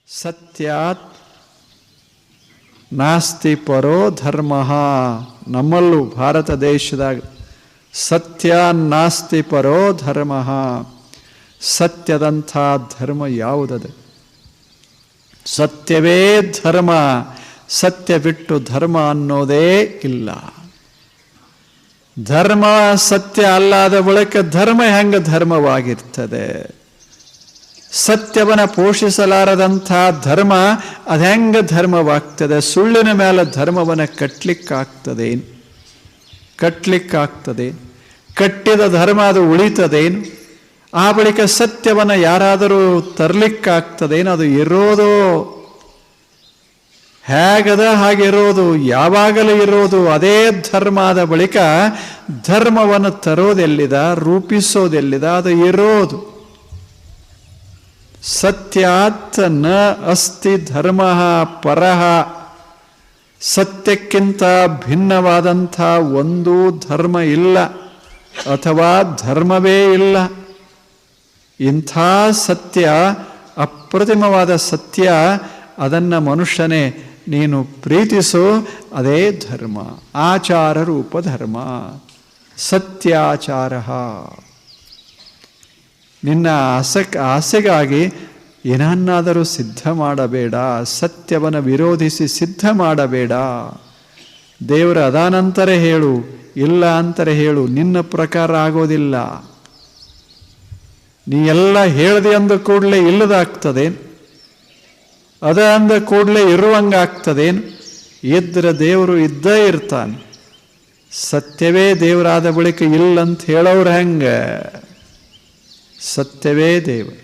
ಸತ್ಯಾತ್ ನಾಸ್ತಿ ಪರೋ ಧರ್ಮ. ನಮ್ಮಲ್ಲೂ ಭಾರತ ದೇಶದಾಗ ಸತ್ಯ ನಾಸ್ತಿ ಪರೋ ಧರ್ಮ. ಸತ್ಯದಂಥ ಧರ್ಮ ಯಾವುದದು? ಸತ್ಯವೇ ಧರ್ಮ. ಸತ್ಯ ಬಿಟ್ಟು ಧರ್ಮ ಅನ್ನೋದೇ ಇಲ್ಲ. ಧರ್ಮ ಸತ್ಯ ಅಲ್ಲಾದ ಬಳಿಕ ಧರ್ಮ ಹೆಂಗ ಧರ್ಮವಾಗಿರ್ತದೆ? ಸತ್ಯವನ್ನ ಪೋಷಿಸಲಾರದಂಥ ಧರ್ಮ ಅದೆಂಗ ಧರ್ಮವಾಗ್ತದೆ? ಸುಳ್ಳಿನ ಮೇಲೆ ಧರ್ಮವನ್ನು ಕಟ್ಟಲಿಕ್ಕಾಗ್ತದೇನು? ಕಟ್ಟಿದ ಧರ್ಮ ಅದು ಉಳಿತದೇನು? ಆ ಬಳಿಕ ಸತ್ಯವನ್ನು ಯಾರಾದರೂ ತರಲಿಕ್ಕಾಗ್ತದೇನು? ಅದು ಇರೋದು ಹೇಗದ ಹಾಗಿರೋದು, ಯಾವಾಗಲೂ ಇರೋದು ಅದೇ ಧರ್ಮ. ಆದ ಬಳಿಕ ಧರ್ಮವನ್ನು ತರೋದೆಲ್ಲಿದ, ರೂಪಿಸೋದೆಲ್ಲಿದ? ಅದು ಇರೋದು. ಸತ್ಯಾತ್ ನ ಅಸ್ತಿ ಧರ್ಮ ಪರಃ. ಸತ್ಯಕ್ಕಿಂತ ಭಿನ್ನವಾದಂಥ ಒಂದು ಧರ್ಮ ಇಲ್ಲ, ಅಥವಾ ಧರ್ಮವೇ ಇಲ್ಲ. ಇಂಥ ಸತ್ಯ, ಅಪ್ರತಿಮವಾದ ಸತ್ಯ, ಅದನ್ನು ಮನುಷ್ಯನೇ ನೀನು ಪ್ರೀತಿಸು. ಅದೇ ಧರ್ಮ, ಆಚಾರ ರೂಪ ಧರ್ಮ. ಸತ್ಯಾಚಾರ. ನಿನ್ನ ಆಸೆಗಾಗಿ ಏನನ್ನಾದರೂ ಸಿದ್ಧ ಮಾಡಬೇಡ. ಸತ್ಯವನ್ನು ವಿರೋಧಿಸಿ ಸಿದ್ಧ ಮಾಡಬೇಡ. ದೇವರ ಅದಾನಂತರ ಹೇಳು, ಇಲ್ಲ ಅಂತಾರೆ ಹೇಳು, ನಿನ್ನ ಪ್ರಕಾರ ಆಗೋದಿಲ್ಲ. ನೀ ಎಲ್ಲ ಹೇಳ್ದೆ ಅಂದ ಕೂಡಲೇ ಇಲ್ಲದಾಗ್ತದೇನು? ಅದ ಅಂದ ಕೂಡಲೇ ಇರುವಂಗಾಗ್ತದೇನು? ಇದ್ರೆ ದೇವರು ಇದ್ದೇ ಇರ್ತಾನೆ. ಸತ್ಯವೇ ದೇವರಾದ ಬಳಿಕ ಇಲ್ಲಂತ ಹೇಳೋರು ಹೆಂಗ? ಸತ್ಯವೇ ದೇವರು.